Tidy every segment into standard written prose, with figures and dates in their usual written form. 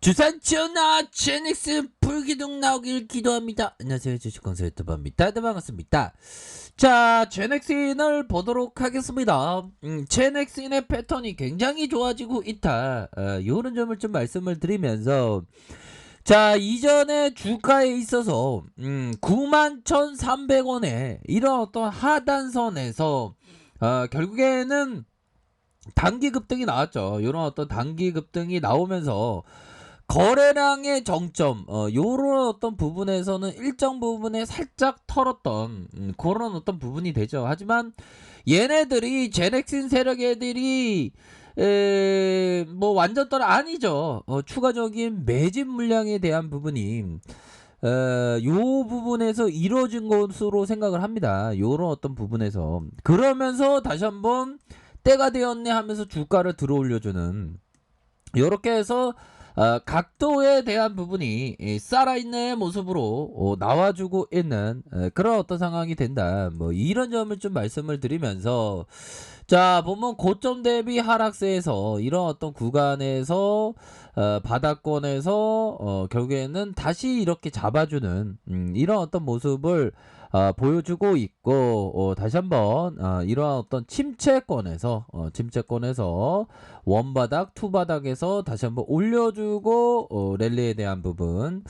주산치어나 제닉스 불기둥 나오길 기도합니다. 안녕하세요, 주식kon설 유튜버입니다. 네, 반갑습니다. 자, 제넥스인을 보도록 하겠습니다. 제넥스인의 패턴이 굉장히 좋아지고 있다. 이런 점을 좀 말씀을 드리면서, 자, 이전에 주가에 있어서 91,300원에 이런 어떤 하단선에서 결국에는 단기 급등이 나왔죠. 이런 어떤 단기 급등이 나오면서 거래량의 정점, 요런 어떤 부분에서는 일정 부분에 살짝 털었던 그런 어떤 부분이 되죠. 하지만 얘네들이 제넥신 세력 애들이 뭐 완전 떨어 아니죠. 추가적인 매집 물량에 대한 부분이 요 부분에서 이루어진 것으로 생각을 합니다. 요런 어떤 부분에서 그러면서 다시 한번 때가 되었네 하면서 주가를 들어 올려주는 요렇게 해서 각도에 대한 부분이 살아있는 모습으로 나와주고 있는 그런 어떤 상황이 된다. 뭐 이런 점을 좀 말씀을 드리면서, 자, 보면 고점 대비 하락세에서 이런 어떤 구간에서 바닥권에서 결국에는 다시 이렇게 잡아주는 이런 어떤 모습을 보여주고 있고, 다시 한번 이러한 어떤 침체권에서 원바닥 투바닥에서 다시 한번 올려주고 랠리에 대한 부분,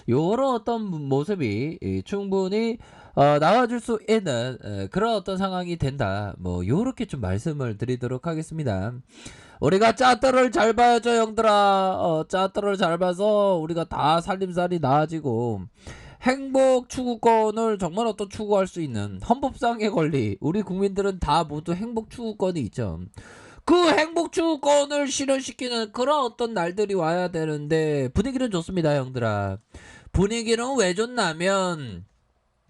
요런 어떤 모습이 충분히 나와줄 수 있는 그런 어떤 상황이 된다. 뭐 요렇게 좀 말씀을 드리도록 하겠습니다. 우리가 짜들을 잘 봐야죠, 형들아. 짜들을 잘 봐서 우리가 다 살림살이 나아지고 행복 추구권을 정말 어떤 추구할 수 있는 헌법상의 권리, 우리 국민들은 다 모두 행복 추구권이 있죠. 그 행복 추구권을 실현시키는 그런 어떤 날들이 와야 되는데 분위기는 좋습니다, 형들아. 분위기는 왜 좋냐면,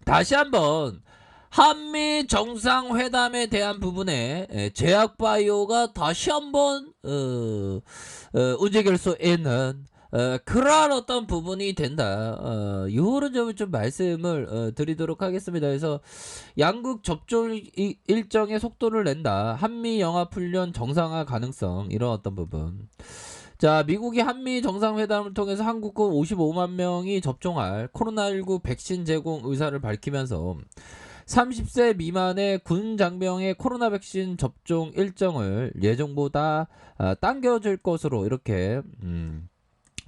다시 한번 한미 정상회담에 대한 부분에 제약바이오가 다시 한번 움직일 수 있는 그러한 어떤 부분이 된다. 이런 점을 좀 말씀을 드리도록 하겠습니다. 그래서 양국 접종 일정의 속도를 낸다. 한미 영합훈련 정상화 가능성, 이런 어떤 부분. 자, 미국이 한미 정상회담을 통해서 한국군 55만 명이 접종할 코로나19 백신 제공 의사를 밝히면서 30세 미만의 군 장병의 코로나 백신 접종 일정을 예정보다 당겨질 것으로 이렇게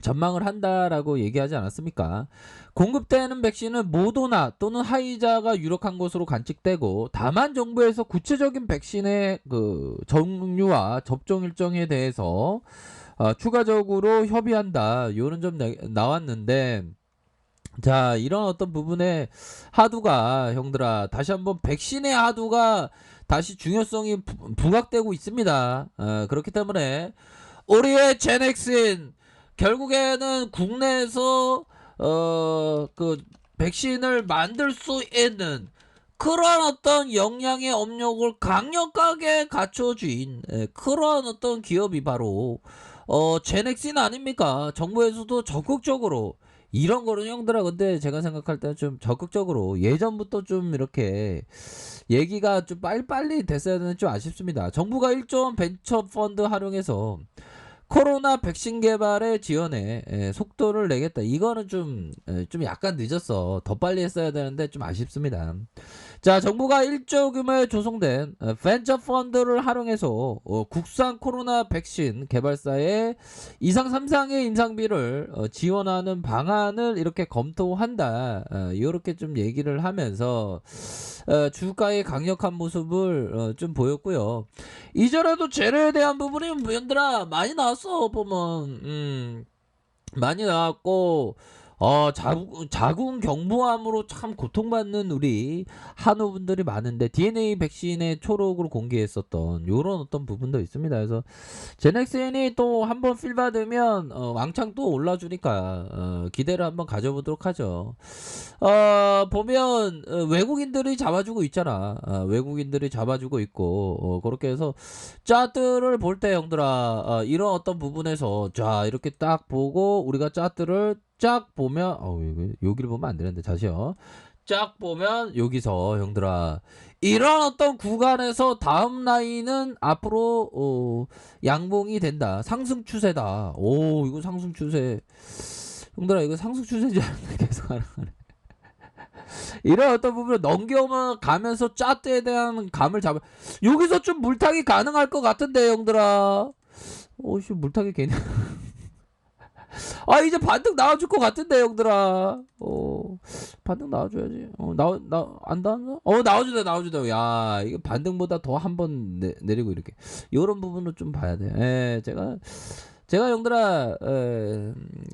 전망을 한다라고 얘기하지 않았습니까? 공급되는 백신은 모더나 또는 화이자가 유력한 것으로 관측되고, 다만 정부에서 구체적인 백신의 그 종류와 접종 일정에 대해서 추가적으로 협의한다, 요런 점 나왔는데, 자, 이런 어떤 부분에 하두가, 형들아, 다시 한번 백신의 하두가 다시 중요성이 부각되고 있습니다. 그렇기 때문에 우리의 제넥신 결국에는 국내에서 그 백신을 만들 수 있는 그런 어떤 역량의 업력을 강력하게 갖춰진 그런 어떤 기업이 바로 제넥신 아닙니까? 정부에서도 적극적으로 이런 거는, 형들아, 근데 제가 생각할 때는 좀 적극적으로 예전부터 좀 이렇게 얘기가 좀 빨리빨리 됐어야 되는, 좀 아쉽습니다. 정부가 1조 원 벤처 펀드 활용해서 코로나 백신 개발에 지원에 속도를 내겠다. 이거는 좀 약간 늦었어. 더 빨리 했어야 되는데 좀 아쉽습니다. 자, 정부가 1조 규모에 조성된 벤처 펀드를 활용해서 국산 코로나 백신 개발사의 2상 3상의 임상비를 지원하는 방안을 이렇게 검토한다. 이렇게 좀 얘기를 하면서 주가의 강력한 모습을 좀 보였고요. 이전에도 재료에 대한 부분이 얘들아 많이 나왔어. 보면 많이 나왔고, 자궁 경부암으로 참 고통받는 우리 한우분들이 많은데 DNA 백신의 초록으로 공개했었던 요런 어떤 부분도 있습니다. 그래서 제넥센이 또 한번 필 받으면 왕창 또 올라주니까 기대를 한번 가져보도록 하죠. 보면 외국인들이 잡아주고 있잖아. 외국인들이 잡아주고 있고, 그렇게 해서 짜들을 볼 때, 형들아, 이런 어떤 부분에서 자, 이렇게 딱 보고 우리가 짜들을 쫙 보면, 여기를 보면 안 되는데, 다시요. 쫙 보면 여기서 형들아 이런 어떤 구간에서 다음 라인은 앞으로 양봉이 된다. 상승 추세다. 오, 이거 상승 추세. 형들아 이거 상승 추세지 않나 계속 하는 거네. 이런 어떤 부분을 넘겨가면서 짜트에 대한 감을 잡아. 여기서 좀 물타기 가능할 것 같은데 형들아. 오씨 물타기 괜히. 아 이제 반등 나와줄 것 같은데 형들아. 반등 나와줘야지. 안 나왔나? 나와준다. 야 이게 반등보다 더 한 번 내리고 이렇게 요런 부분을 좀 봐야 돼. 제가 형들아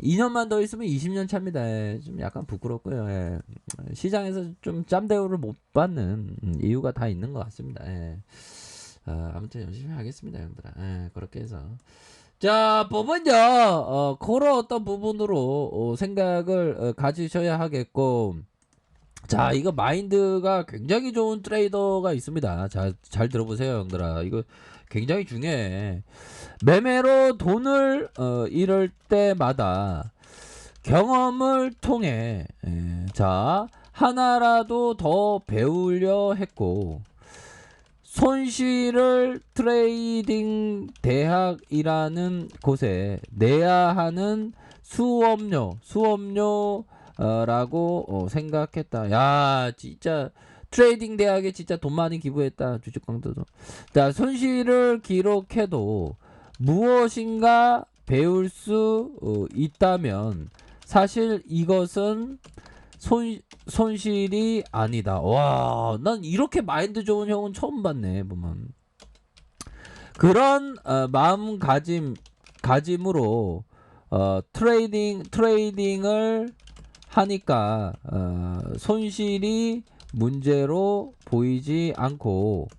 2년만 더 있으면 20년 차입니다. 좀 약간 부끄럽고요. 시장에서 좀 짬대우를 못 받는 이유가 다 있는 것 같습니다. 아무튼 열심히 하겠습니다 형들아. 그렇게 해서 자 보면요 그런 어떤 부분으로 생각을 가지셔야 하겠고, 자 이거 마인드가 굉장히 좋은 트레이더가 있습니다. 잘 들어보세요 형들아. 이거 굉장히 중요해. 매매로 돈을 잃을 때마다 경험을 통해 자 하나라도 더 배우려 했고, 손실을 트레이딩 대학이라는 곳에 내야 하는 수업료라고 생각했다. 야 진짜 트레이딩 대학에 진짜 돈 많이 기부했다. 주식 강도도. 자 손실을 기록해도 무엇인가 배울 수 있다면 사실 이것은 손실이 아니다. 와, 난 이렇게 마인드 좋은 형은 처음 봤네. 보면 그런 마음가짐으로 트레이딩을 하니까 손실이 문제로 보이지 않고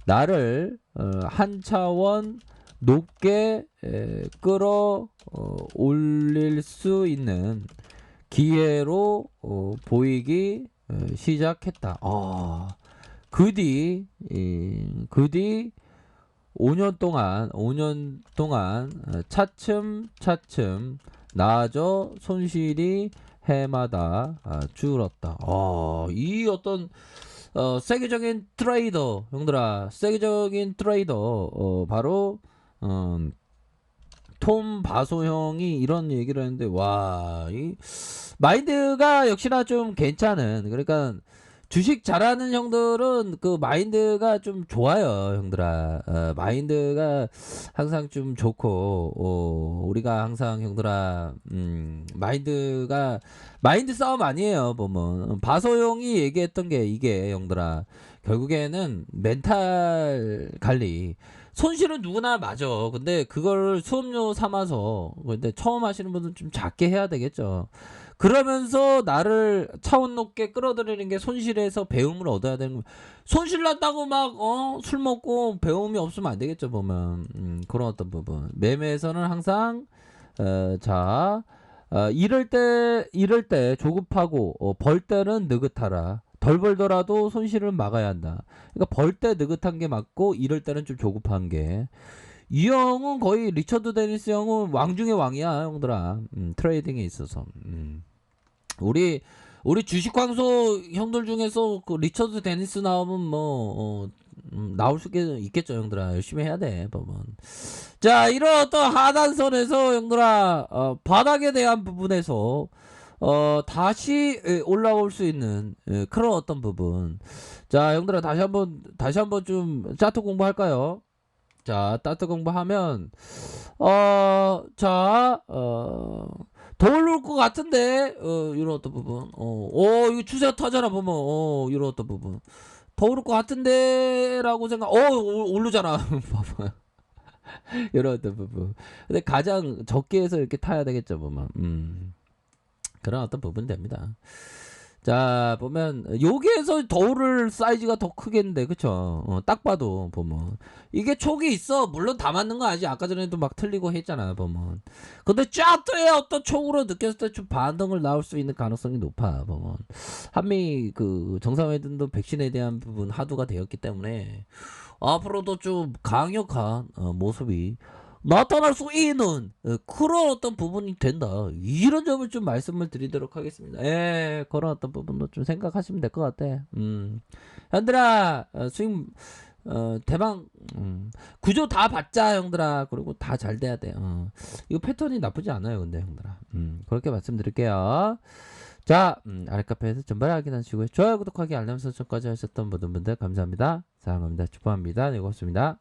나를 한 차원 높게 끌어 올릴 수 있는 기회로 보이기 시작했다. 그 뒤 5년 동안 차츰 나아져 손실이 해마다 줄었다. 이 어떤 세계적인 트레이더 형들아, 세계적인 트레이더 바로 톰 바소 형이 이런 얘기를 했는데, 와, 이 마인드가 역시나 좀 괜찮은, 그러니까 주식 잘하는 형들은 그 마인드가 좀 좋아요 형들아. 마인드가 항상 좀 좋고 우리가 항상 형들아 마인드 싸움 아니에요. 보면 바소 형이 얘기했던 게 이게 형들아, 결국에는 멘탈 관리. 손실은 누구나 맞아. 근데 그걸 수업료 삼아서, 근데 처음 하시는 분은 좀 작게 해야 되겠죠. 그러면서 나를 차원 높게 끌어들이는 게 손실에서 배움을 얻어야 되는 거. 손실 났다고 막 술 먹고 배움이 없으면 안 되겠죠. 보면 그런 어떤 부분. 매매에서는 항상 이럴 때 조급하고 벌 때는 느긋하라. 덜 벌더라도 손실을 막아야 한다. 그러니까 벌 때 느긋한 게 맞고 이럴 때는 좀 조급한 게. 이 형은 거의 리처드 데니스 형은 왕 중의 왕이야 형들아. 트레이딩에 있어서. 우리 주식 광소 형들 중에서 그 리처드 데니스 나오면 뭐 나올 수 있겠죠 형들아. 열심히 해야 돼 보면. 자 이런 어떤 하단선에서 형들아 바닥에 대한 부분에서 다시 올라올 수 있는 그런 어떤 부분. 자 형들아 다시 한번 좀 차트 공부할까요? 자 차트 공부하면 더 올라올 것 같은데 이런 어떤 부분. 이거 추세가 타잖아 보면. 이런 어떤 부분 더 오를 것 같은데 라고 생각. 오르잖아. 봐봐. 이런 어떤 부분. 근데 가장 적게 해서 이렇게 타야 되겠죠 보면. 그런 어떤 부분 됩니다. 자 보면 여기에서 더 오를 사이즈가 더 크겠는데 그쵸? 딱 봐도 보면 이게 촉이 있어. 물론 다 맞는 거 아니지. 아까 전에도 막 틀리고 했잖아 보면. 근데 쫙또의 어떤 촉으로 느꼈을 때 좀 반등을 나올 수 있는 가능성이 높아 보면. 한미 그 정상회담도 백신에 대한 부분 하도가 되었기 때문에 앞으로도 좀 강력한 모습이 나타날 수 있는 그런 어떤 부분이 된다. 이런 점을 좀 말씀을 드리도록 하겠습니다. 예, 그런 어떤 부분도 좀 생각하시면 될 것 같아. 형들아, 수익 대박. 구조 다 받자 형들아. 그리고 다 잘 돼야 돼. 이거 패턴이 나쁘지 않아요 근데 형들아. 그렇게 말씀드릴게요. 자, 아랫카페에서 전발 확인하시고요. 좋아요 구독하기 알람 설정까지 하셨던 모든 분들 감사합니다. 사랑합니다. 축복합니다. 네, 고맙습니다.